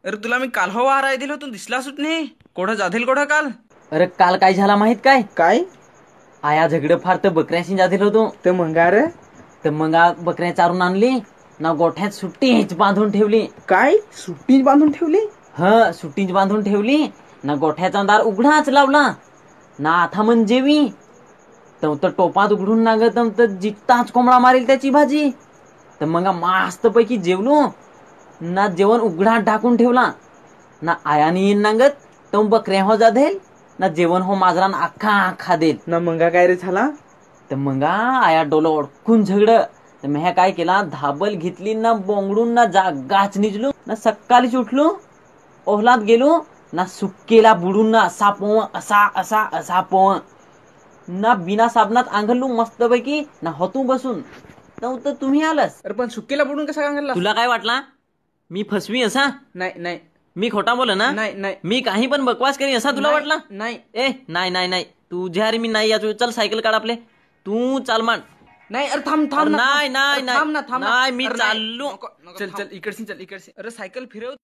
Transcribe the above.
अरे तुला मी काल हवा राय दिलो तू दिसलाच नाही. कोठं जाधील कोठं काल. अरे काल काय झाला माहित काय? काय आया झगडं फार तर बकऱ्याशी जाधील होतो. ते मंगार तर मग बकऱ्या चारून आणली ना, गोठ्यात सुट्टीच बांधून ठेवली. काय सुट्टी बांधून ठेवली? सुट्टीच बांधून ठेवली ना, गोठ्याचा दार उघडाच लावला ना. आता म्हण जेवी तर टोपात उघडून नागत तर जित्ताच कोंबडा मारेल त्याची भाजी. तर मग मस्त पैकी जेवलो ना. जेवण उघडा टाकून ठेवला ना. आयाने येईन नागत तर बकऱ्या हो जाधेल ना. जेवण हो माजरा अख्खा देल ना. मंगा काय रे झाला? तर मग आया डोलं ओळखून झगड. तर मी काय केला, धाबल घेतली ना, बोंगडून ना जागाच निजलो ना. सकाळीच उठलो, ओहलात गेलो ना, सुक्केला बुडून ना असा पोव असा पोव ना. बिना साबणात आंघरलो मस्त पैकी ना. होतू बसून तर तुम्ही आलस. अरे पण सुक्कीला बुडून कसा सांगितला? तुला काय वाटला मी फसवी असा? नाही नाही मी खोटा बोल ना. नाही नाही मी काही पण बकवास करी असा तुला वाटला? नाही नाही तुझ्या रे मी नाही याचो. चल सायकल काढ आपले, तू चाल मान. नाही. अरे थांब थांब ना. नाही थांब ना. नाही मी चाललो. चल चल इकडची चल इकडची. अरे सायकल फिरव.